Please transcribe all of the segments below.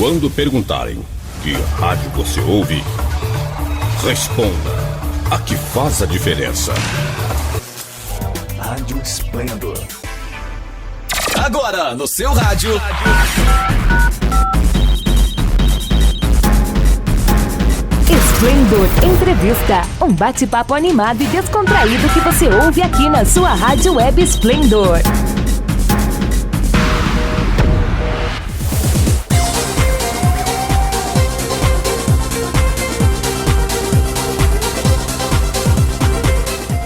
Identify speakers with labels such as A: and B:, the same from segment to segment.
A: Quando perguntarem que rádio você ouve, responda a que faz a diferença.
B: Rádio Esplendor.
C: Agora no seu rádio.
D: Esplendor Entrevista, um bate-papo animado e descontraído que você ouve aqui na sua rádio web Esplendor.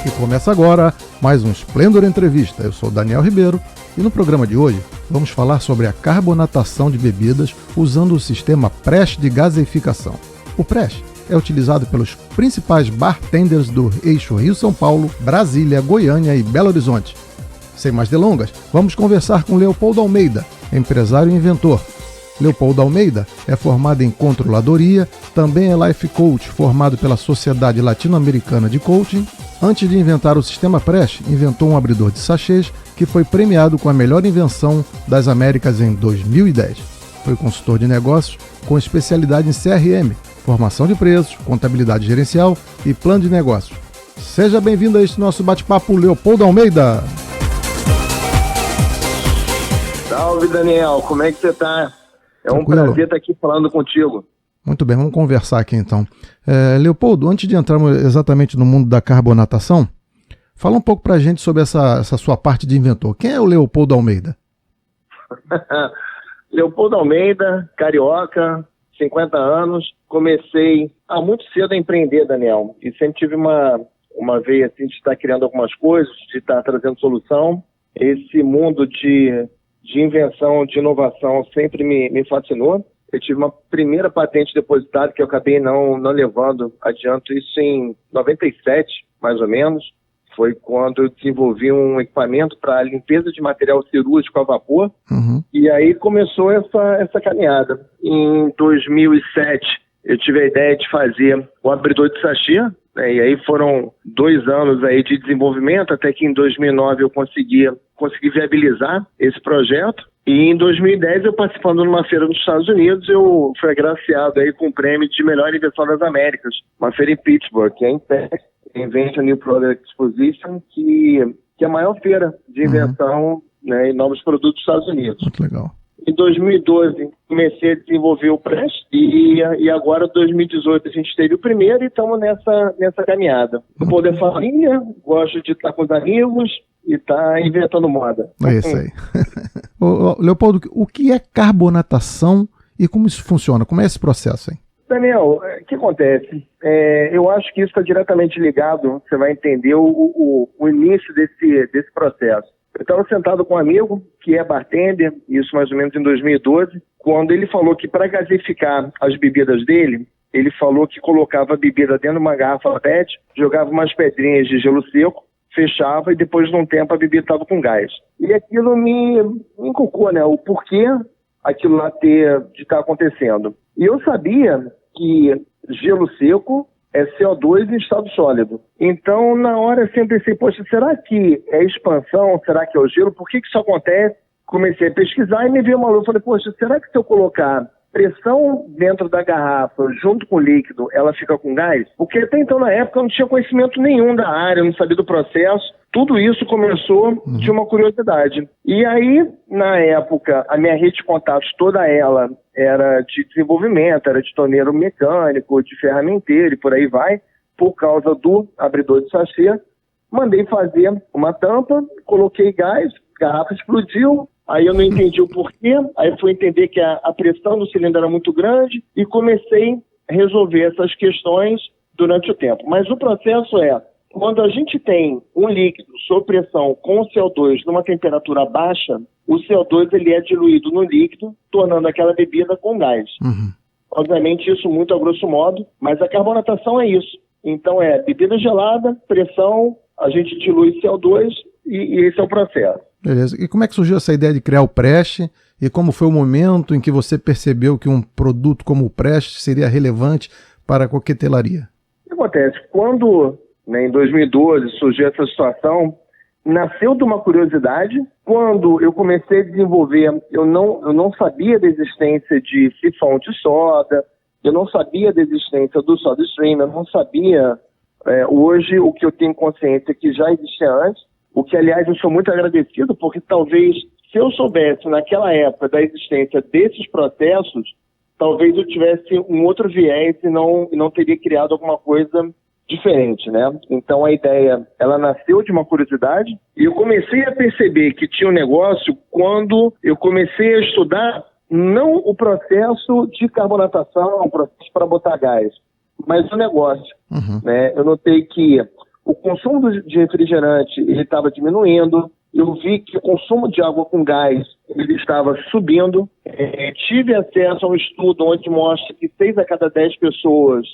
E: E começa agora mais um Esplendor Entrevista. Eu sou Daniel Ribeiro e no programa de hoje vamos falar sobre a carbonatação de bebidas usando o sistema Prest de gaseificação. O Prest é utilizado pelos principais bartenders do eixo Rio-São Paulo, Brasília, Goiânia e Belo Horizonte. Sem mais delongas, vamos conversar com Leopoldo Almeida, empresário e inventor. Leopoldo Almeida é formado em controladoria, também é life coach formado pela Sociedade Latino-Americana de Coaching. Antes de inventar o sistema Prest, inventou um abridor de sachês que foi premiado com a melhor invenção das Américas em 2010. Foi consultor de negócios com especialidade em CRM, formação de preços, contabilidade gerencial e plano de negócios. Seja bem-vindo a este nosso bate-papo, Leopoldo Almeida.
F: Salve, Daniel, como é que você está? É um
E: Tranquilo.
F: prazer estar aqui falando contigo.
E: Muito bem, vamos conversar aqui então. Leopoldo, antes de entrarmos exatamente no mundo da carbonatação, fala um pouco pra gente sobre essa sua parte de inventor. Quem é o Leopoldo Almeida?
F: Leopoldo Almeida, carioca, 50 anos. Comecei muito cedo a empreender, Daniel, e sempre tive uma veia assim, de estar criando algumas coisas, de estar trazendo solução. Esse mundo de invenção, de inovação sempre me fascinou. Eu tive uma primeira patente depositada que eu acabei não levando adiante, isso em 97, mais ou menos. Foi quando eu desenvolvi um equipamento para limpeza de material cirúrgico a vapor.
E: Uhum.
F: E aí começou essa caminhada. Em 2007, eu tive a ideia de fazer o abridor de sachê, né? E aí foram 2 anos aí de desenvolvimento, até que em 2009 eu consegui viabilizar esse projeto. E em 2010, eu participando numa feira nos Estados Unidos, eu fui agraciado aí com o prêmio de melhor invenção das Américas, uma feira em Pittsburgh, que é em Texas, Invention New Product Exposition, que é a maior feira de invenção, né, e novos produtos dos Estados Unidos.
E: Muito legal.
F: Em 2012, comecei a desenvolver o Prest e agora, em 2018, a gente teve o primeiro e estamos nessa caminhada. O poder família, gosto de estar com os amigos e estar inventando moda.
E: É isso aí. Leopoldo, o que é carbonatação e como isso funciona? Como é esse processo aí?
F: Daniel, o que acontece? Eu acho que isso está diretamente ligado, você vai entender o início desse processo. Eu estava sentado com um amigo que é bartender, isso mais ou menos em 2012, quando ele falou que para gaseificar as bebidas dele, ele falou que colocava a bebida dentro de uma garrafa PET, jogava umas pedrinhas de gelo seco, fechava e depois de um tempo a bebida estava com gás. E aquilo me inculcou, né, o porquê aquilo lá de estar acontecendo. E eu sabia que gelo seco é CO2 em estado sólido. Então, na hora eu sempre pensei, poxa, será que é expansão? Será que é o gelo? Por que isso acontece? Comecei a pesquisar e me veio uma luz. Falei, poxa, será que se eu colocar pressão dentro da garrafa, junto com o líquido, ela fica com gás? Porque até então, na época, eu não tinha conhecimento nenhum da área, eu não sabia do processo. Tudo isso começou de uma curiosidade. E aí, na época, a minha rede de contatos, toda ela era de desenvolvimento, era de torneiro mecânico, de ferramenteiro e por aí vai. Por causa do abridor de sachê, mandei fazer uma tampa, coloquei gás, a garrafa explodiu. Aí eu não entendi o porquê, aí eu fui entender que a pressão do cilindro era muito grande e comecei a resolver essas questões durante o tempo. Mas o processo quando a gente tem um líquido sob pressão com CO2 numa temperatura baixa, o CO2 ele é diluído no líquido, tornando aquela bebida com gás.
E: Uhum.
F: Obviamente isso muito a grosso modo, mas a carbonatação é isso. Então bebida gelada, pressão, a gente dilui CO2 e esse é o processo.
E: Beleza. E como é que surgiu essa ideia de criar o Prest? E como foi o momento em que você percebeu que um produto como o Prest seria relevante para a coquetelaria?
F: O que acontece? Quando, em 2012, surgiu essa situação, nasceu de uma curiosidade. Quando eu comecei a desenvolver, eu não sabia da existência de sifão de soda, eu não sabia da existência do SodaStream, eu não sabia hoje o que eu tenho consciência que já existia antes, o que, aliás, eu sou muito agradecido, porque talvez, se eu soubesse naquela época da existência desses processos, talvez eu tivesse um outro viés e não teria criado alguma coisa diferente, né? Então a ideia, ela nasceu de uma curiosidade e eu comecei a perceber que tinha um negócio quando eu comecei a estudar não o processo de carbonatação, o processo para botar gás, mas o negócio, né? Eu notei que o consumo de refrigerante ele estava diminuindo. Eu vi que o consumo de água com gás ele estava subindo. Tive acesso a um estudo onde mostra que 6 a cada 10 pessoas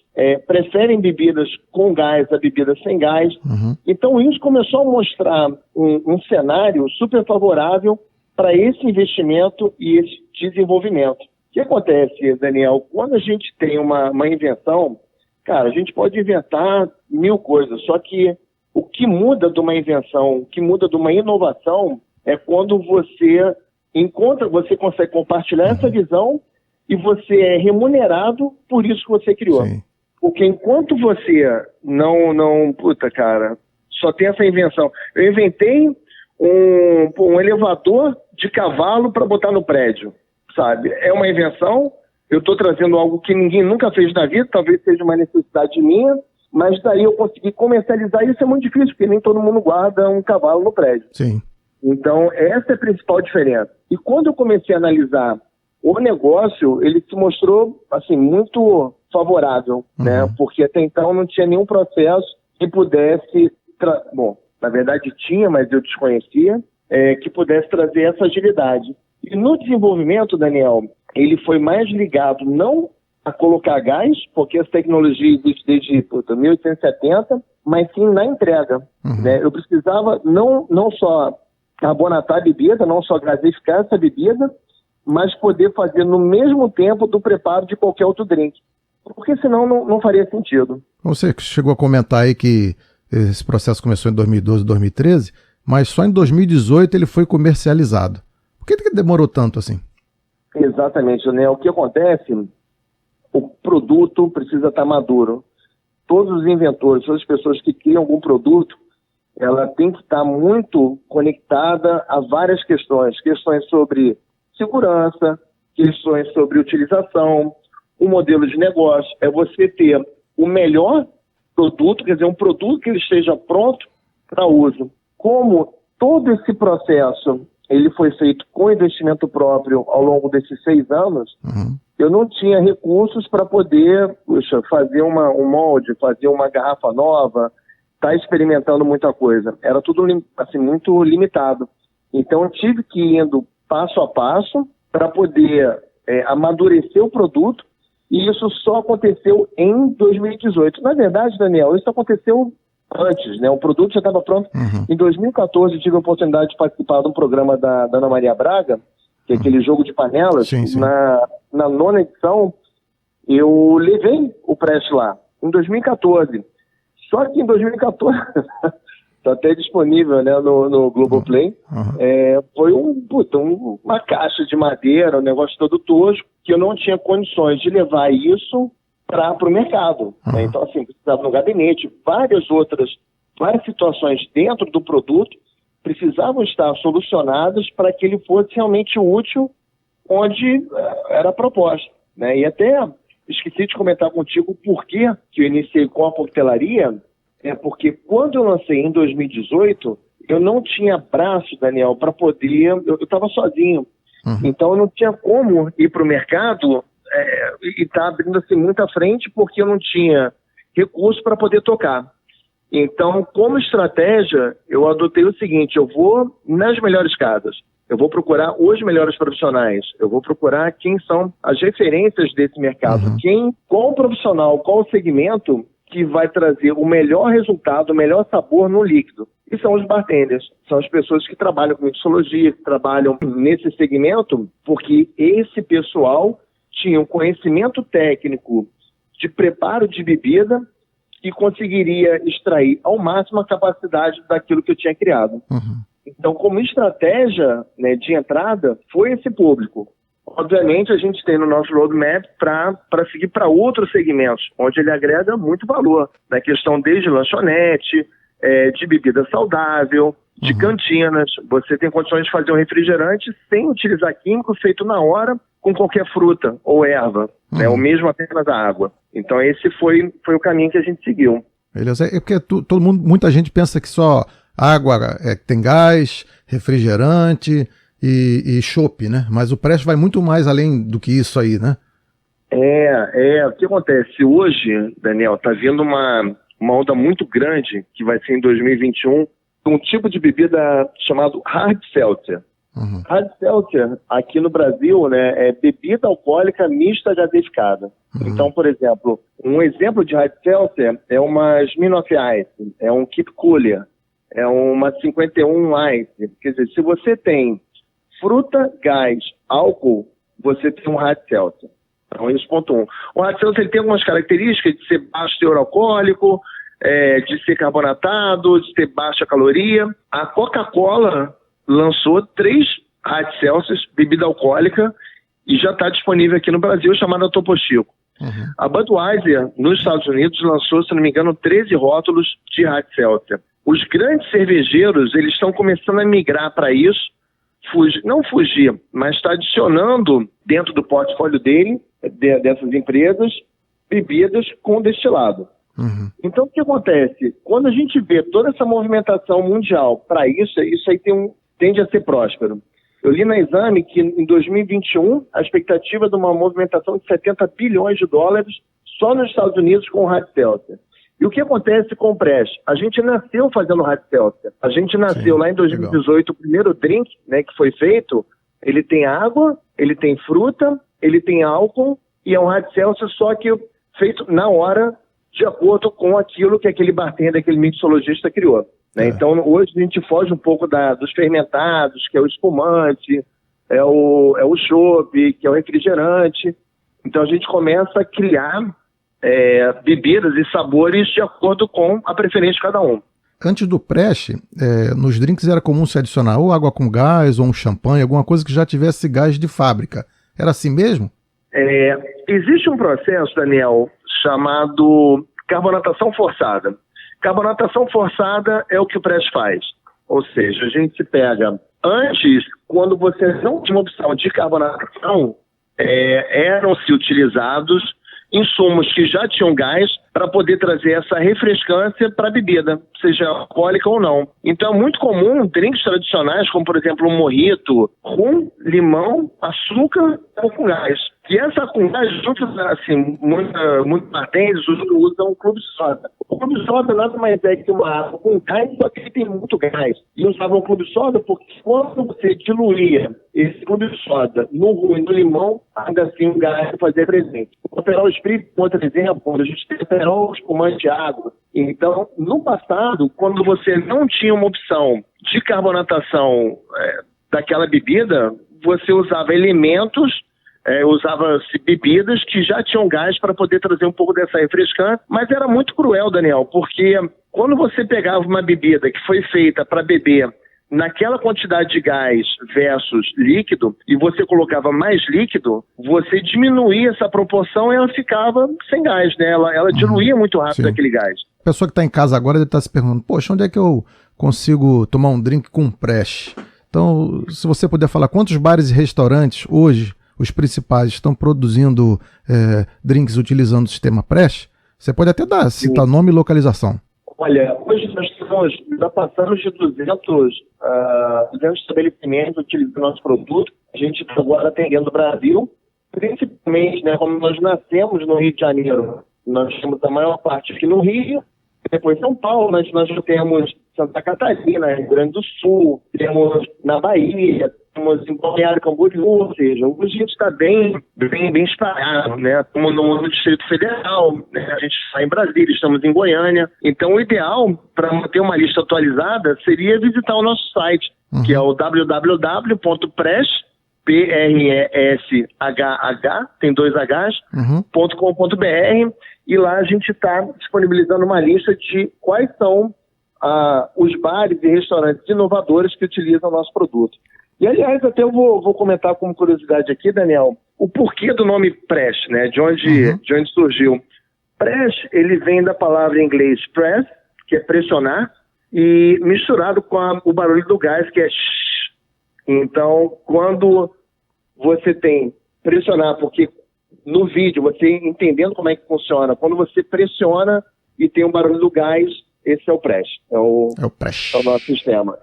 F: preferem bebidas com gás a bebidas sem gás. Então isso começou a mostrar um cenário super favorável para esse investimento e esse desenvolvimento. O que acontece, Daniel? Quando a gente tem uma invenção, cara, a gente pode inventar 1000 coisas, só que o que muda de uma invenção, o que muda de uma inovação é quando você consegue compartilhar essa visão e você é remunerado por isso que você criou.
E: Sim.
F: Porque enquanto você só tem essa invenção. Eu inventei um elevador de cavalo para botar no prédio, sabe? É uma invenção, eu estou trazendo algo que ninguém nunca fez na vida, talvez seja uma necessidade minha, mas daí eu consegui comercializar isso é muito difícil, porque nem todo mundo guarda um cavalo no prédio.
E: Sim.
F: Então, essa é a principal diferença. E quando eu comecei a analisar o negócio, ele se mostrou, assim, muito favorável, né? Porque até então não tinha nenhum processo que pudesse... Bom, na verdade tinha, mas eu desconhecia, que pudesse trazer essa agilidade. E no desenvolvimento, Daniel, ele foi mais ligado não a colocar gás, porque essa tecnologia existe desde 1870, mas sim na entrega. Né? Eu precisava não só carbonatar a bebida, não só gasificar essa bebida, mas poder fazer no mesmo tempo do preparo de qualquer outro drink. Porque senão não faria sentido.
E: Você chegou a comentar aí que esse processo começou em 2012, 2013, mas só em 2018 ele foi comercializado. Por que demorou tanto assim?
F: Exatamente, né? O que acontece... O produto precisa estar maduro. Todos os inventores, todas as pessoas que criam algum produto, ela tem que estar muito conectada a várias questões. Questões sobre segurança, questões sobre utilização, o modelo de negócio. É você ter o melhor produto, quer dizer, um produto que ele esteja pronto para uso. Como todo esse processo ele foi feito com investimento próprio ao longo desses 6 anos, eu não tinha recursos para poder fazer um molde, fazer uma garrafa nova, estar experimentando muita coisa. Era tudo assim, muito limitado. Então eu tive que ir indo passo a passo para poder amadurecer o produto, e isso só aconteceu em 2018. Na verdade, Daniel, isso aconteceu antes, né? O produto já estava pronto. Em 2014 eu tive a oportunidade de participar de um programa da Ana Maria Braga, que é aquele jogo de panelas.
E: Sim.
F: Na 9ª edição, eu levei o Prest lá, em 2014. Só que em 2014, está até disponível, né, no Globoplay, foi uma caixa de madeira, um negócio todo tosco, que eu não tinha condições de levar isso para o mercado. Né? Então, assim, precisava no gabinete, várias situações dentro do produto precisavam estar solucionadas para que ele fosse realmente útil onde era a proposta. Né? E até esqueci de comentar contigo o porquê que eu iniciei com a coquetelaria, porque quando eu lancei em 2018, eu não tinha braço, Daniel, para poder... Eu estava sozinho. Então eu não tinha como ir para o mercado e tá abrindo assim muita frente, porque eu não tinha recurso para poder tocar. Então, como estratégia, eu adotei o seguinte: eu vou nas melhores casas, eu vou procurar os melhores profissionais, eu vou procurar quem são as referências desse mercado, qual profissional, qual segmento que vai trazer o melhor resultado, o melhor sabor no líquido. E são os bartenders, são as pessoas que trabalham com mixologia, que trabalham nesse segmento, porque esse pessoal tinha um conhecimento técnico de preparo de bebida e conseguiria extrair ao máximo a capacidade daquilo que eu tinha criado. Então, como estratégia, né, de entrada, foi esse público. Obviamente, a gente tem no nosso roadmap para seguir para outros segmentos, onde ele agrega muito valor, na questão desde lanchonete, de bebida saudável, de cantinas. Você tem condições de fazer um refrigerante sem utilizar químico, feito na hora, com qualquer fruta ou erva, né, ou mesmo apenas a água. Então, esse foi o caminho que a gente seguiu.
E: Beleza. É porque muita gente pensa que só água tem gás, refrigerante e chopp, né? Mas o Prest vai muito mais além do que isso aí, né?
F: O que acontece? Hoje, Daniel, tá vindo uma onda muito grande, que vai ser em 2021, um tipo de bebida chamado Hard Seltzer. Hard Seltzer, aqui no Brasil, né, é bebida alcoólica mista gaseificada. Então, por exemplo, um exemplo de Hard Seltzer é uma Smirnoff Ice, é um Keep Cooler, é uma 51 Ice. Quer dizer, se você tem fruta, gás, álcool, você tem um Hard Seltzer. Então, esse ponto 1. O Hard Seltzer ele tem algumas características de ser baixo teor alcoólico, de ser carbonatado, de ter baixa caloria. A Coca-Cola lançou 3 Hard Seltzers, bebida alcoólica, e já está disponível aqui no Brasil, chamada Topo Chico. A Budweiser, nos Estados Unidos, lançou, se não me engano, 13 rótulos de Hard Seltzer. Os grandes cervejeiros, eles estão começando a migrar para isso, não fugir, mas está adicionando dentro do portfólio dessas empresas, bebidas com destilado. Então, o que acontece? Quando a gente vê toda essa movimentação mundial para isso aí tende a ser próspero. Eu li na Exame que em 2021 a expectativa de uma movimentação de 70 bilhões de dólares só nos Estados Unidos com o Hard Seltzer. E o que acontece com o Prest? A gente nasceu fazendo Hard Seltzer. A gente nasceu lá em 2018, o primeiro drink, né, que foi feito, ele tem água, ele tem fruta, ele tem álcool e é um Hard Seltzer, só que feito na hora, de acordo com aquilo que aquele bartender, aquele mixologista criou. Né? Então, hoje a gente foge um pouco dos fermentados, que é o espumante, é o chopp, que é o refrigerante. Então, a gente começa a criar bebidas e sabores de acordo com a preferência de cada um.
E: Antes do Prest, nos drinks era comum se adicionar ou água com gás ou um champanhe, alguma coisa que já tivesse gás de fábrica. Era assim mesmo?
F: Existe um processo, Daniel, chamado carbonatação forçada. Carbonatação forçada é o que o Prest faz. Ou seja, a gente pega... Antes, quando você não tinha opção de carbonatação, eram-se utilizados insumos que já tinham gás para poder trazer essa refrescância para a bebida, seja alcoólica ou não. Então é muito comum drinks tradicionais, como por exemplo um mojito, rum, limão, açúcar ou com gás. E essa com gás, assim, muitos bartenders usam um clube soda. O clube soda nada mais é que uma água com gás, só que ele tem muito gás. E usavam o clube soda porque quando você diluía esse clube soda no rum e no limão, ainda assim o gás fazia presente. O Aperol Spritz, outro exemplo, quando a gente tem Aperol espumante de água. Então, no passado, quando você não tinha uma opção de carbonatação daquela bebida, você usava elementos, usava-se bebidas que já tinham gás para poder trazer um pouco dessa refrescância, mas era muito cruel, Daniel, porque quando você pegava uma bebida que foi feita para beber naquela quantidade de gás versus líquido, e você colocava mais líquido, você diminuía essa proporção e ela ficava sem gás, né? Ela diluía muito rápido aquele gás.
E: A pessoa que está em casa agora deve estar se perguntando, poxa, onde é que eu consigo tomar um drink com Prest? Então, se você puder falar, quantos bares e restaurantes hoje, os principais, estão produzindo drinks utilizando o sistema Prest? Você pode até citar nome e localização.
F: Olha, hoje nós já passamos de 200 estabelecimentos utilizando nosso produto. A gente está agora atendendo o Brasil, principalmente, né, como nós nascemos no Rio de Janeiro. Nós temos a maior parte aqui no Rio, depois São Paulo, nós já temos Santa Catarina, Rio Grande do Sul, temos na Bahia, temos em Balneário Camboriú, ou seja, o Rio está bem espalhado, né? Estamos no Distrito Federal, né? A gente está em Brasília, estamos em Goiânia. Então, o ideal para manter uma lista atualizada seria visitar o nosso site, que é o www.prest, PRESHH, tem 2 Hs, .com.br, e lá a gente está disponibilizando uma lista de quais são os bares e restaurantes inovadores que utilizam o nosso produto. E, aliás, até eu vou comentar como curiosidade aqui, Daniel, o porquê do nome press, né? De onde surgiu. Press, ele vem da palavra em inglês press, que é pressionar, e misturado com o barulho do gás, que é shh. Então, quando você tem pressionar, porque no vídeo, você entendendo como é que funciona, quando você pressiona e tem um barulho do gás, esse é o press. É o
E: press.
F: É o nosso sistema.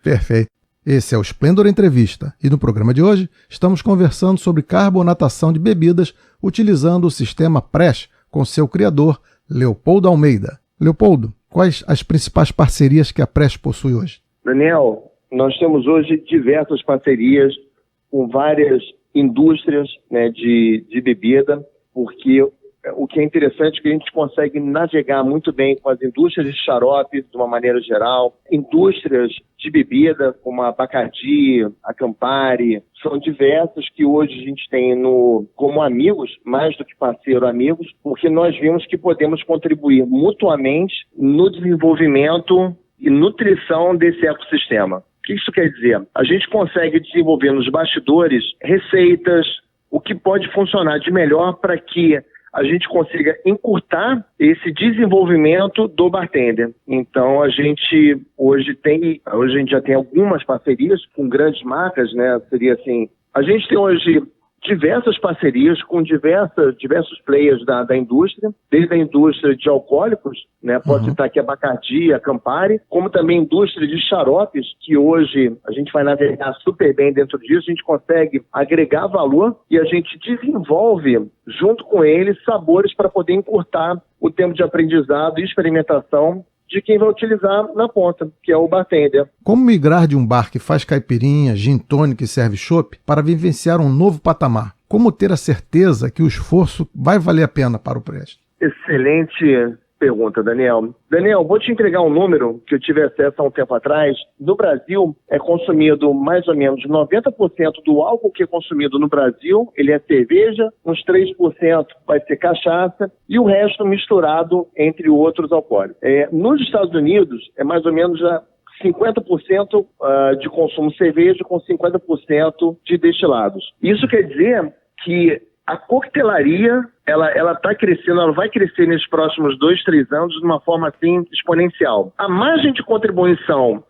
E: Perfeito. Esse é o Splendor Entrevista. E no programa de hoje, estamos conversando sobre carbonatação de bebidas utilizando o sistema Press com seu criador, Leopoldo Almeida. Leopoldo, quais as principais parcerias que a Press possui hoje?
F: Daniel, nós temos hoje diversas parcerias com várias indústrias, né, de bebida, porque o que é interessante é que a gente consegue navegar muito bem com as indústrias de xarope, de uma maneira geral, indústrias de bebida, como a Bacardi, a Campari, são diversas que hoje a gente tem como amigos, mais do que parceiro, amigos, porque nós vimos que podemos contribuir mutuamente no desenvolvimento e nutrição desse ecossistema. O que isso quer dizer? A gente consegue desenvolver nos bastidores receitas, o que pode funcionar de melhor para que a gente consiga encurtar esse desenvolvimento do bartender. Então, a gente hoje a gente já tem algumas parcerias com grandes marcas, né? Seria assim, a gente tem hoje diversas parcerias com diversos players da indústria, desde a indústria de alcoólicos, né? Posso citar aqui a Bacardi, a Campari, como também a indústria de xaropes, que hoje a gente vai navegar super bem dentro disso, a gente consegue agregar valor e a gente desenvolve, junto com eles, sabores para poder encurtar o tempo de aprendizado e experimentação de quem vai utilizar na ponta, que é o bartender.
E: Como migrar de um bar que faz caipirinha, gin tônica e serve chopp para vivenciar um novo patamar? Como ter a certeza que o esforço vai valer a pena para o Press?
F: Excelente pergunta, Daniel. Daniel, vou te entregar um número que eu tive acesso há um tempo atrás. No Brasil, é consumido mais ou menos 90% do álcool que é consumido no Brasil, ele é cerveja, uns 3% vai ser cachaça e o resto misturado entre outros alcoólicos. Nos Estados Unidos, é mais ou menos 50% de consumo cerveja com 50% de destilados. Isso quer dizer que a coquetelaria, ela está crescendo, ela vai crescer nesses próximos 2, 3 anos de uma forma assim exponencial. A margem de contribuição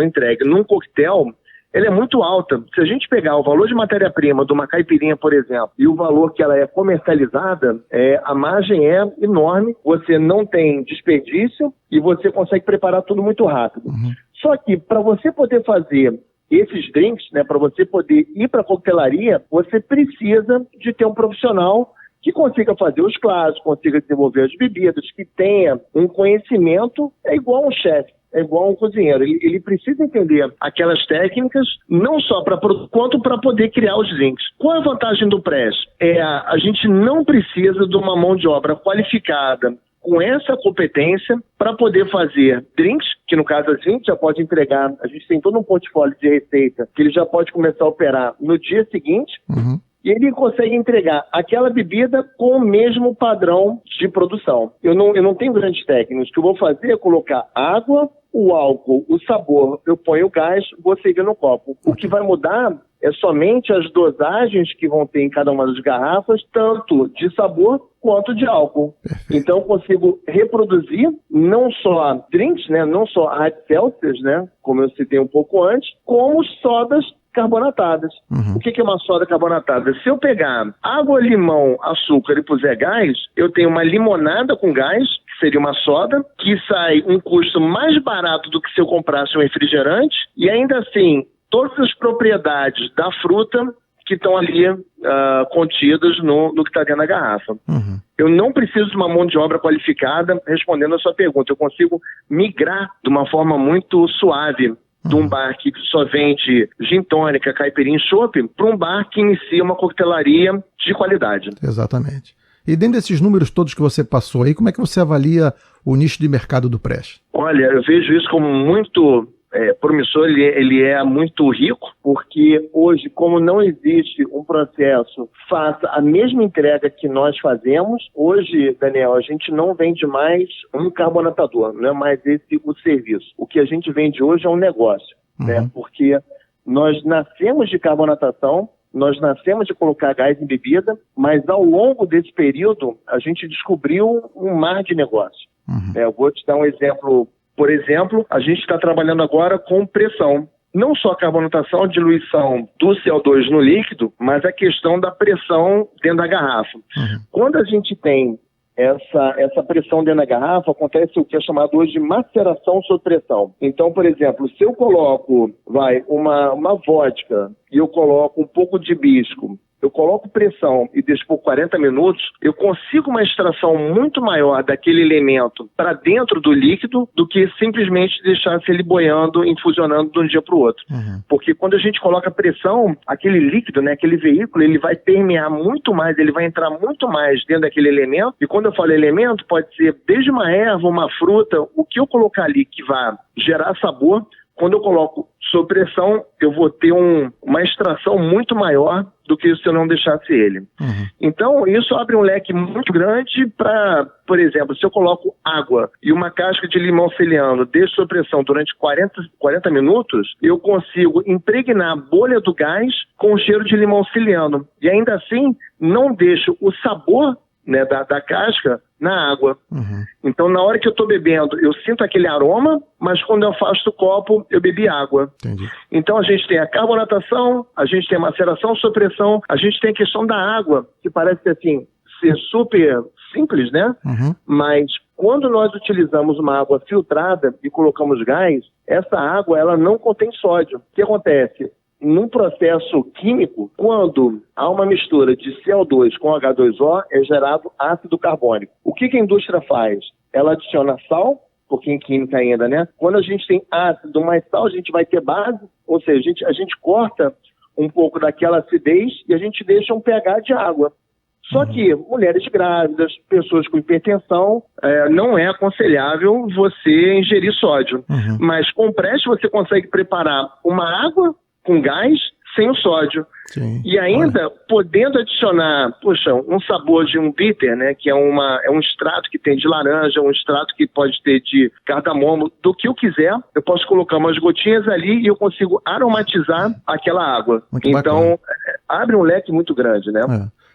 F: entregue num coquetel, ela é muito alta. Se a gente pegar o valor de matéria-prima de uma caipirinha, por exemplo, e o valor que ela é comercializada, a margem é enorme, você não tem desperdício e você consegue preparar tudo muito rápido. Só que para você poder fazer esses drinks, né, para você poder ir para a coquetelaria, você precisa de ter um profissional que consiga fazer os clássicos, consiga desenvolver as bebidas, que tenha um conhecimento, é igual um chefe, é igual um cozinheiro. Ele precisa entender aquelas técnicas, não só quanto para poder criar os drinks. Qual é a vantagem do Press? A gente não precisa de uma mão de obra qualificada, com essa competência para poder fazer drinks, que no caso a gente já pode entregar, a gente tem todo um portfólio de receita que ele já pode começar a operar no dia seguinte, e ele consegue entregar aquela bebida com o mesmo padrão de produção. Eu não tenho grandes técnicas. O que eu vou fazer é colocar água, o álcool, o sabor, eu ponho o gás, vou servir no copo. O que vai mudar é somente as dosagens que vão ter em cada uma das garrafas, tanto de sabor quanto de álcool. Então eu consigo reproduzir não só drinks, né, não só hard seltzers, né, como eu citei um pouco antes, como sodas carbonatadas. O que é uma soda carbonatada? Se eu pegar água, limão, açúcar e puser gás, eu tenho uma limonada com gás, que seria uma soda, que sai um custo mais barato do que se eu comprasse um refrigerante, e ainda assim, todas as propriedades da fruta que estão ali contidas no que está dentro da garrafa. Eu não preciso de uma mão de obra qualificada respondendo a sua pergunta. Eu consigo migrar de uma forma muito suave de um bar que só vende gin tônica, caipirinha e chopp, para um bar que inicia uma coquetelaria de qualidade.
E: Exatamente. E dentro desses números todos que você passou aí, como é que você avalia o nicho de mercado do Press?
F: Olha, eu vejo isso como muito promissor, ele é muito rico, porque hoje, como não existe um processo faça a mesma entrega que nós fazemos, hoje, Daniel, a gente não vende mais um carbonatador, não é mais esse o serviço. O que a gente vende hoje é um negócio, né? Porque nós nascemos de carbonatação, nós nascemos de colocar gás em bebida, mas ao longo desse período a gente descobriu um mar de negócio. Eu vou te dar um exemplo. Por exemplo, a gente está trabalhando agora com pressão. Não só a carbonatação, a diluição do CO2 no líquido, mas a questão da pressão dentro da garrafa. Quando a gente tem essa pressão dentro da garrafa, acontece o que é chamado hoje de maceração sob pressão. Então, por exemplo, se eu coloco uma vodka e eu coloco um pouco de hibisco, eu coloco pressão e deixo por 40 minutos, eu consigo uma extração muito maior daquele elemento para dentro do líquido do que simplesmente deixar ele boiando, infusionando de um dia para o outro. Porque quando a gente coloca pressão, aquele líquido, né, aquele veículo, ele vai permear muito mais, ele vai entrar muito mais dentro daquele elemento. E quando eu falo elemento, pode ser desde uma erva, uma fruta, o que eu colocar ali que vai gerar sabor. Quando eu coloco sob pressão, eu vou ter uma extração muito maior do que se eu não deixasse ele. Então, isso abre um leque muito grande para, por exemplo, se eu coloco água e uma casca de limão filiano, deixo sob pressão durante 40 minutos, eu consigo impregnar a bolha do gás com o cheiro de limão filiano. E ainda assim, não deixo o sabor, né, da casca na água. Então, na hora que eu estou bebendo, eu sinto aquele aroma, mas quando eu afasto o copo, eu bebi água.
E: Entendi.
F: Então, a gente tem a carbonatação, a gente tem a maceração sob pressão, a gente tem a questão da água, que parece assim, ser super simples, né? Mas quando nós utilizamos uma água filtrada e colocamos gás, essa água ela não contém sódio. O que acontece? Num processo químico, quando há uma mistura de CO2 com H2O, é gerado ácido carbônico. O que a indústria faz? Ela adiciona sal, porque em química ainda, né? Quando a gente tem ácido mais sal, a gente vai ter base, ou seja, a gente corta um pouco daquela acidez e a gente deixa um pH de água. Só que mulheres grávidas, pessoas com hipertensão, não é aconselhável você ingerir sódio. Mas com preste você consegue preparar uma água com gás sem o sódio.
E: Sim.
F: E ainda podendo adicionar, um sabor de um bitter, né, que é um extrato que tem de laranja, um extrato que pode ter de cardamomo, do que eu quiser, eu posso colocar umas gotinhas ali e eu consigo aromatizar aquela água.
E: Muito
F: então,
E: bacana.
F: Abre um leque muito grande, né?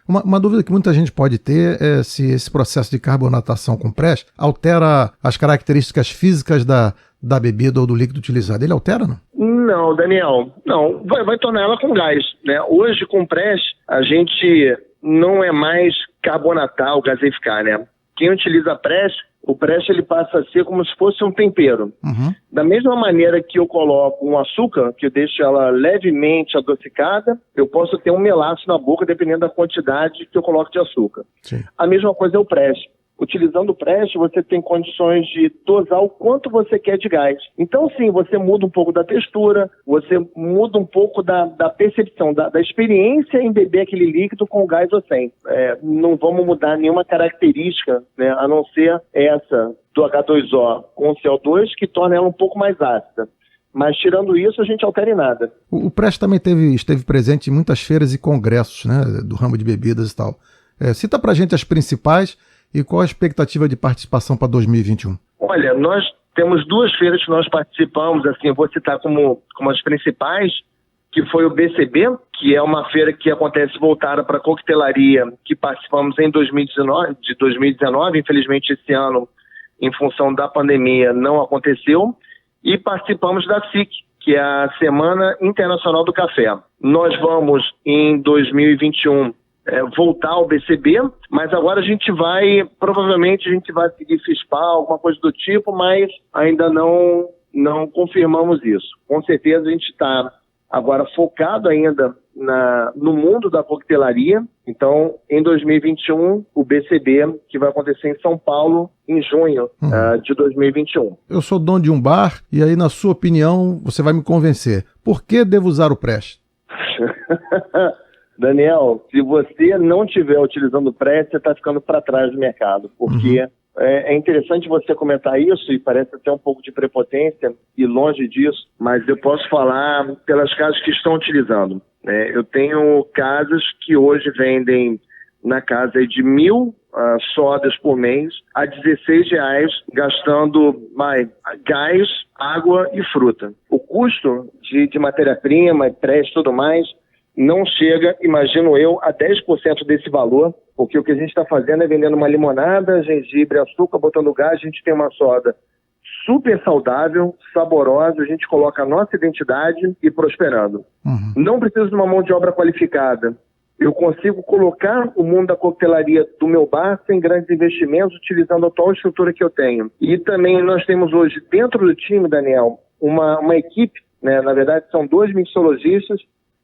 E: Uma dúvida que muita gente pode ter é se esse processo de carbonatação com press altera as características físicas da bebida ou do líquido utilizado. Ele altera, não?
F: Não, Daniel. Não. Vai tornar ela com gás, né? Hoje, com press, a gente não é mais carbonatar ou gaseificar, né? Quem utiliza press, o press ele passa a ser como se fosse um tempero. Da mesma maneira que eu coloco um açúcar, que eu deixo ela levemente adocicada, eu posso ter um melaço na boca dependendo da quantidade que eu coloco de açúcar.
E: Sim.
F: A mesma coisa é o press. Utilizando o press, você tem condições de dosar o quanto você quer de gás. Então, sim, você muda um pouco da textura, você muda um pouco da percepção, da experiência em beber aquele líquido com gás ou sem. Não vamos mudar nenhuma característica, né, a não ser essa do H2O com CO2, que torna ela um pouco mais ácida. Mas, tirando isso, a gente altera em nada.
E: O press também esteve presente em muitas feiras e congressos, né, do ramo de bebidas e tal. Cita pra gente as principais e qual a expectativa de participação para 2021?
F: Olha, nós temos duas feiras que nós participamos, assim, eu vou citar como as principais, que foi o BCB, que é uma feira que acontece voltada para a coquetelaria, que participamos em 2019, infelizmente esse ano, em função da pandemia, não aconteceu, e participamos da SIC, que é a Semana Internacional do Café. Nós vamos, em 2021, voltar ao BCB, mas agora provavelmente a gente vai seguir FISPAL, alguma coisa do tipo, mas ainda não confirmamos isso. Com certeza a gente está agora focado ainda no mundo da coquetelaria. Então, em 2021, o BCB, que vai acontecer em São Paulo, em junho de 2021.
E: Eu sou dono de um bar e aí, na sua opinião, você vai me convencer. Por que devo usar o press?
F: Daniel, se você não estiver utilizando o press, você está ficando para trás do mercado, porque é interessante você comentar isso, e parece até um pouco de prepotência, e longe disso, mas eu posso falar pelas casas que estão utilizando. Eu tenho casas que hoje vendem na casa de 1.000 sodas por mês a R$16, gastando gás, água e fruta. O custo de matéria-prima, pré e tudo mais, não chega, imagino eu, a 10% desse valor, porque o que a gente está fazendo é vendendo uma limonada, gengibre, açúcar, botando gás, a gente tem uma soda super saudável, saborosa, a gente coloca a nossa identidade e prosperando. Não preciso de uma mão de obra qualificada. Eu consigo colocar o mundo da coquetelaria do meu bar sem grandes investimentos, utilizando a atual estrutura que eu tenho. E também nós temos hoje, dentro do time, Daniel, uma equipe, né, na verdade são 2 mixologistas,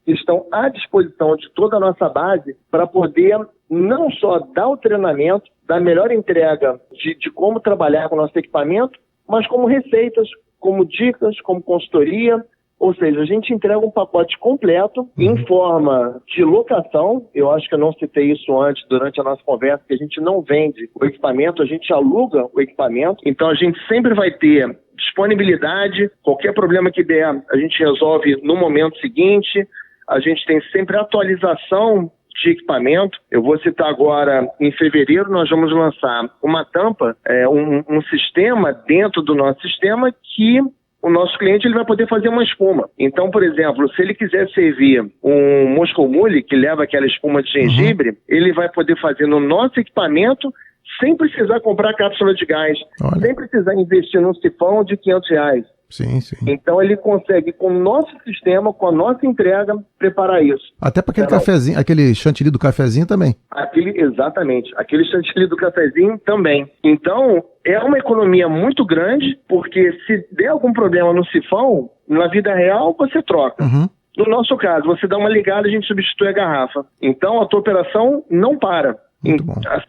F: que estão à disposição de toda a nossa base para poder não só dar o treinamento, dar a melhor entrega de como trabalhar com o nosso equipamento, mas como receitas, como dicas, como consultoria. Ou seja, a gente entrega um pacote completo em forma de locação. Eu acho que eu não citei isso antes, durante a nossa conversa, que a gente não vende o equipamento, a gente aluga o equipamento. Então a gente sempre vai ter disponibilidade, qualquer problema que der, a gente resolve no momento seguinte. A gente tem sempre atualização de equipamento. Eu vou citar agora, em fevereiro, nós vamos lançar uma tampa, um sistema dentro do nosso sistema que o nosso cliente ele vai poder fazer uma espuma. Então, por exemplo, se ele quiser servir um Moscow Mule, que leva aquela espuma de gengibre, ele vai poder fazer no nosso equipamento sem precisar comprar cápsula de gás, sem precisar investir num sifão de R$500.
E: Sim, sim.
F: Então ele consegue, com o nosso sistema, com a nossa entrega, preparar isso.
E: Até para aquele cafezinho, aquele chantilly do cafezinho também.
F: Exatamente, aquele chantilly do cafezinho também. Então, é uma economia muito grande, porque se der algum problema no sifão, na vida real você troca. No nosso caso, você dá uma ligada e a gente substitui a garrafa. Então, a tua operação não para.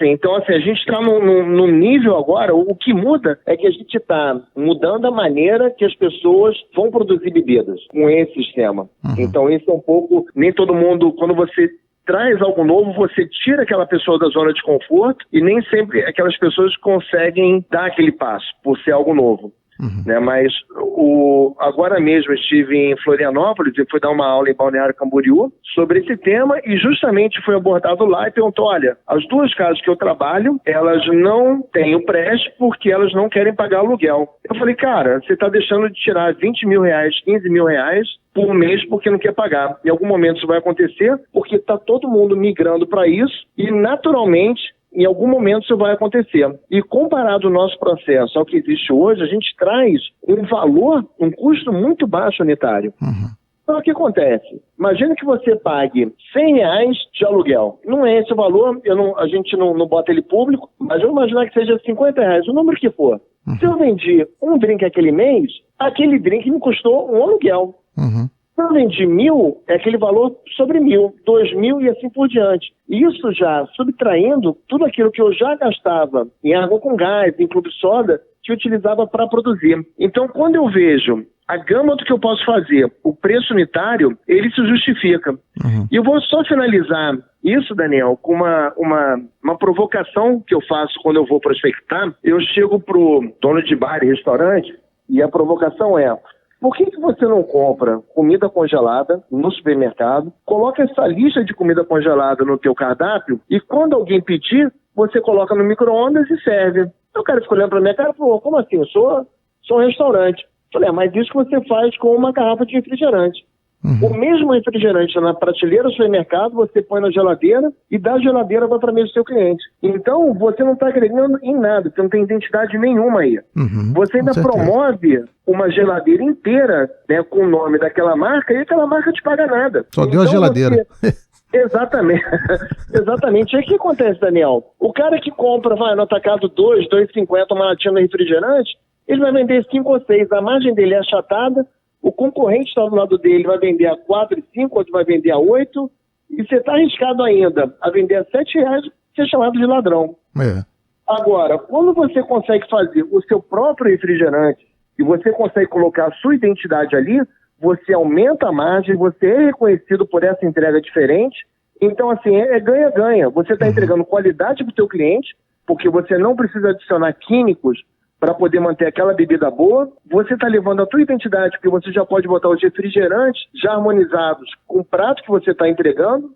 F: Então, a gente está num nível agora, o que muda é que a gente está mudando a maneira que as pessoas vão produzir bebidas com esse sistema. Então, isso é um pouco, nem todo mundo, quando você traz algo novo, você tira aquela pessoa da zona de conforto e nem sempre aquelas pessoas conseguem dar aquele passo por ser algo novo. Né? Mas agora mesmo eu estive em Florianópolis e fui dar uma aula em Balneário Camboriú sobre esse tema e justamente foi abordado lá e perguntou, olha, as 2 casas que eu trabalho, elas não têm o preste porque elas não querem pagar aluguel. Eu falei, cara, você está deixando de tirar R$20 mil, R$15 mil por mês porque não quer pagar. Em algum momento isso vai acontecer porque está todo mundo migrando para isso e naturalmente em algum momento isso vai acontecer. E comparado o nosso processo ao que existe hoje, a gente traz um valor, um custo muito baixo unitário. Então, o que acontece? Imagina que você pague R$100 de aluguel. Não é esse o valor, a gente não bota ele público, mas eu vou imaginar que seja R$50, o número que for. Se eu vendi um drink aquele mês, aquele drink me custou um aluguel. Se eu vendi 1.000, é aquele valor sobre 1.000, 2.000 e assim por diante. Isso já subtraindo tudo aquilo que eu já gastava em água com gás, em clube soda, que eu utilizava para produzir. Então, quando eu vejo a gama do que eu posso fazer, o preço unitário, ele se justifica. E eu vou só finalizar isso, Daniel, com uma provocação que eu faço quando eu vou prospectar. Eu chego pro dono de bar e restaurante e a provocação é: por que você não compra comida congelada no supermercado, coloca essa lista de comida congelada no teu cardápio e quando alguém pedir, você coloca no micro-ondas e serve? O cara ficou olhando para minha cara e falou, como assim? Eu sou um restaurante. Eu falei, mas isso que você faz com uma garrafa de refrigerante. O mesmo refrigerante na prateleira do supermercado, você põe na geladeira e da geladeira vai para a mesa do seu cliente. Então, você não está agregando em nada, você não tem identidade nenhuma aí. Você ainda promove uma geladeira inteira, né, com o nome daquela marca e aquela marca te paga nada.
E: Só deu a geladeira.
F: Exatamente. Exatamente. E aí o que acontece, Daniel? O cara que compra, vai no atacado 2,50 uma latinha de refrigerante, ele vai vender 5 ou 6, a margem dele é achatada. O concorrente está do lado dele, vai vender a 4,5, outro vai vender a 8, e você está arriscado ainda a vender a R$7, você é chamado de ladrão. Agora, quando você consegue fazer o seu próprio refrigerante e você consegue colocar a sua identidade ali, você aumenta a margem, você é reconhecido por essa entrega diferente. Então, assim, é ganha-ganha. Você está entregando qualidade para o teu cliente, porque você não precisa adicionar químicos para poder manter aquela bebida boa. Você está levando a tua identidade, porque você já pode botar os refrigerantes já harmonizados com o prato que você está entregando.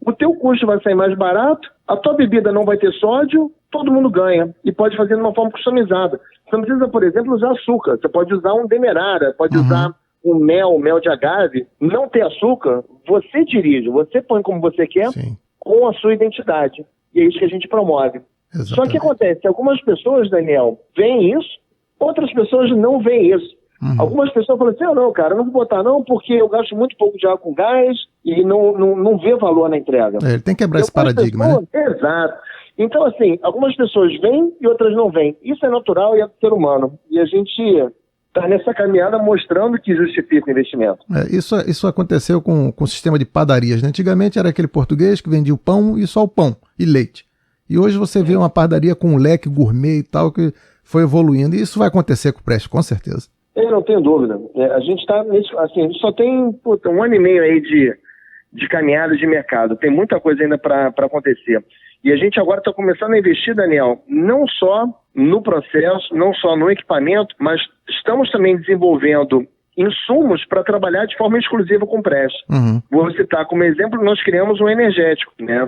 F: O teu custo vai sair mais barato, a tua bebida não vai ter sódio, todo mundo ganha. E pode fazer de uma forma customizada. Você não precisa, por exemplo, usar açúcar. Você pode usar um demerara, pode usar um mel de agave. Não ter açúcar, você dirige, você põe como você quer,
E: Sim.
F: com a sua identidade. E é isso que a gente promove.
E: Exatamente.
F: Só que acontece, algumas pessoas, Daniel, veem isso, outras pessoas não veem isso. Algumas pessoas falam assim, não, cara, não vou botar não, porque eu gasto muito pouco de água com gás e não vê valor na entrega.
E: Ele tem que quebrar esse paradigma, né?
F: Exato. Então, assim, algumas pessoas veem e outras não veem. Isso é natural e é do ser humano. E a gente está nessa caminhada mostrando que justifica o investimento.
E: Isso aconteceu com o sistema de padarias, né? Antigamente era aquele português que vendia o pão e só o pão e leite. E hoje você vê uma padaria com um leque gourmet e tal, que foi evoluindo. E isso vai acontecer com o Prestes, com certeza.
F: Eu não tenho dúvida. A gente está assim, a gente só tem 1 ano e meio aí de caminhada de mercado. Tem muita coisa ainda para acontecer. E a gente agora está começando a investir, Daniel, não só no processo, não só no equipamento, mas estamos também desenvolvendo insumos para trabalhar de forma exclusiva com Prestes. Vou citar como exemplo, nós criamos um energético, né?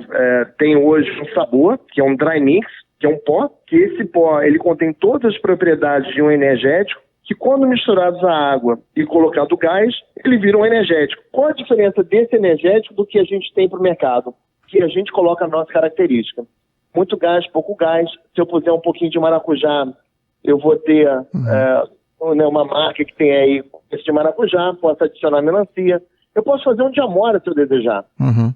F: Tem hoje um sabor, que é um dry mix, que é um pó, que esse pó ele contém todas as propriedades de um energético, que quando misturados à água e colocado gás, ele vira um energético. Qual a diferença desse energético do que a gente tem para o mercado? Que a gente coloca a nossa característica. Muito gás, pouco gás. Se eu puser um pouquinho de maracujá, eu vou ter uma marca que tem aí esse de maracujá, posso adicionar melancia. Eu posso fazer um de amora se eu desejar.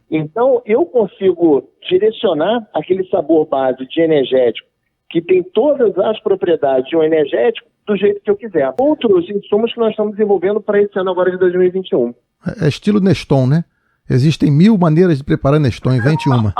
F: Então, eu consigo direcionar aquele sabor base de energético que tem todas as propriedades de um energético do jeito que eu quiser. Outros insumos que nós estamos desenvolvendo para esse ano agora de 2021.
E: É estilo Neston, né? Existem 1000 maneiras de preparar Neston, invente uma.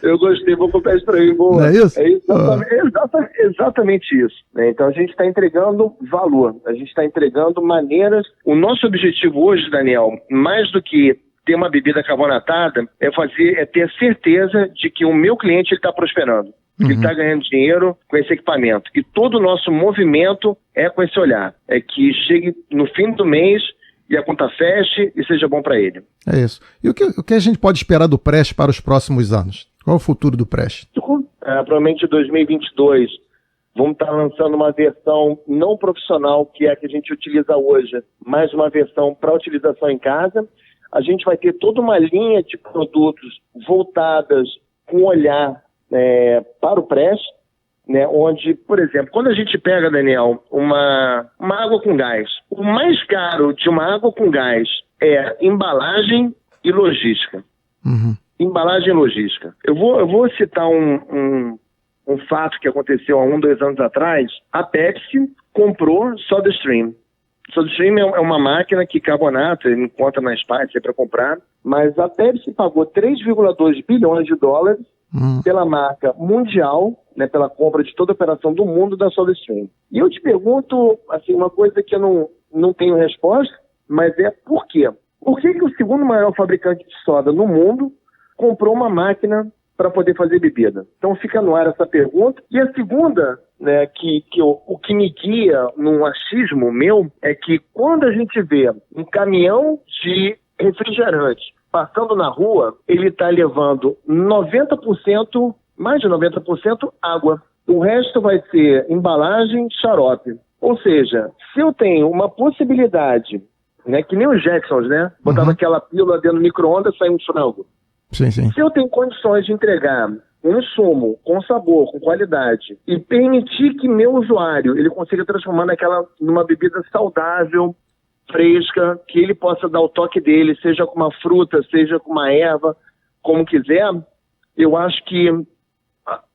F: Eu gostei, vou comprar isso para mim. Boa.
E: Não é isso?
F: É exatamente isso. Né? Então a gente está entregando valor, a gente está entregando maneiras. O nosso objetivo hoje, Daniel, mais do que ter uma bebida carbonatada, é ter certeza de que o meu cliente está prosperando. Ele está ganhando dinheiro com esse equipamento. E todo o nosso movimento é com esse olhar. É que chegue no fim do mês e a conta feche e seja bom para ele.
E: É isso. E o que a gente pode esperar do Prestes para os próximos anos? Qual é o futuro do Prestes?
F: Provavelmente em 2022 vamos estar lançando uma versão não profissional, que é a que a gente utiliza hoje, mas uma versão para utilização em casa. A gente vai ter toda uma linha de produtos voltadas com olhar para o Prestes, né, onde, por exemplo, quando a gente pega, Daniel, uma água com gás, o mais caro de uma água com gás é embalagem e logística. Embalagem e logística. Eu vou citar um fato que aconteceu há 2 anos atrás. A Pepsi comprou SodaStream. SodaStream é uma máquina que carbonata, ele encontra na Spice para comprar, mas a Pepsi pagou 3,2 bilhões de dólares pela marca mundial, né, pela compra de toda a operação do mundo da SodaStream. E eu te pergunto, assim, uma coisa que eu não tenho resposta, mas é por quê? Por que o segundo maior fabricante de soda no mundo comprou uma máquina para poder fazer bebida? Então fica no ar essa pergunta. E a segunda, né, o que me guia num achismo meu, é que quando a gente vê um caminhão de refrigerante passando na rua, ele está levando 90%, mais de 90% água. O resto vai ser embalagem, xarope. Ou seja, se eu tenho uma possibilidade, né, que nem os Jacksons, né? Botava aquela pílula dentro do micro-ondas e saía um frango.
E: Sim.
F: Se eu tenho condições de entregar um insumo com sabor, com qualidade, e permitir que meu usuário ele consiga transformar numa bebida saudável, fresca, que ele possa dar o toque dele, seja com uma fruta, seja com uma erva, como quiser, eu acho que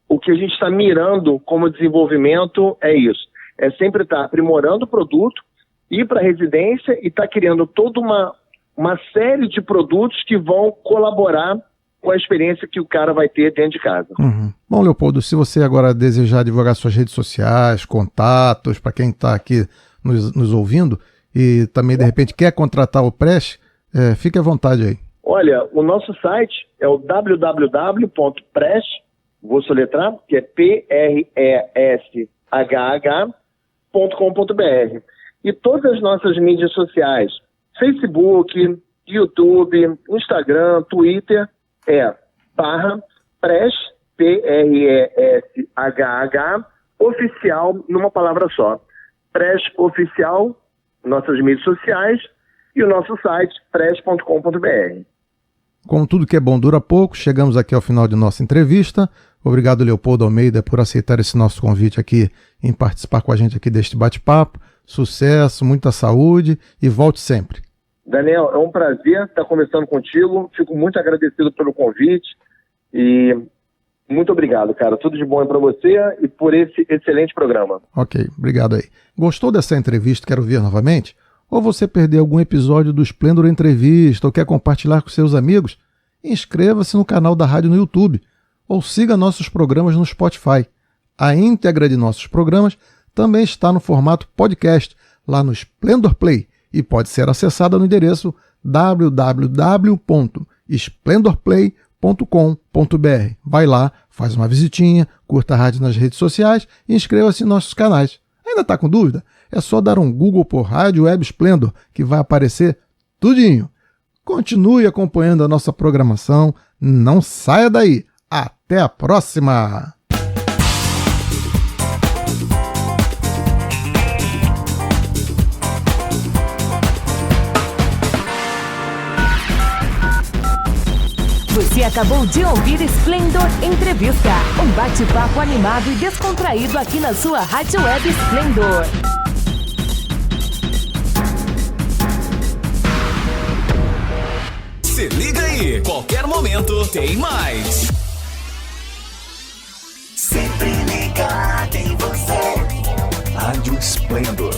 F: o que a gente está mirando como desenvolvimento é isso. É sempre estar aprimorando o produto, ir para a residência e estar criando toda uma série de produtos que vão colaborar com a experiência que o cara vai ter dentro de casa.
E: Bom, Leopoldo, se você agora desejar divulgar suas redes sociais, contatos, para quem está aqui nos ouvindo, e também, de repente, quer contratar o Prestes, fique à vontade aí.
F: Olha, o nosso site é o www.presh, vou soletrar, que é PRESHH.com.br. E todas as nossas mídias sociais, Facebook, YouTube, Instagram, Twitter, /Presh, PRESHH, oficial, numa palavra só. Presh Oficial, nossas mídias sociais, e o nosso site, presh.com.br.
E: Como tudo que é bom dura pouco, chegamos aqui ao final de nossa entrevista. Obrigado, Leopoldo Almeida, por aceitar esse nosso convite aqui em participar com a gente aqui deste bate-papo. Sucesso, muita saúde e volte sempre.
F: Daniel, é um prazer estar conversando contigo. Fico muito agradecido pelo convite e muito obrigado, cara. Tudo de bom para você e por esse excelente programa.
E: Ok, obrigado aí. Gostou dessa entrevista? Quer ouvir novamente? Ou você perdeu algum episódio do Esplendor Entrevista ou quer compartilhar com seus amigos? Inscreva-se no canal da rádio no YouTube ou siga nossos programas no Spotify. A íntegra de nossos programas também está no formato podcast, lá no Splendor Play, e pode ser acessada no endereço www.splendorplay.com.br. Vai lá, faz uma visitinha, curta a rádio nas redes sociais e inscreva-se em nossos canais. Ainda está com dúvida? É só dar um Google por Rádio Web Splendor, que vai aparecer tudinho. Continue acompanhando a nossa programação, não saia daí. Até a próxima!
D: Você acabou de ouvir Esplendor Entrevista, um bate-papo animado e descontraído aqui na sua Rádio Web Esplendor.
B: Se liga aí, qualquer momento tem mais.
C: Sempre ligado em você.
B: Rádio Esplendor.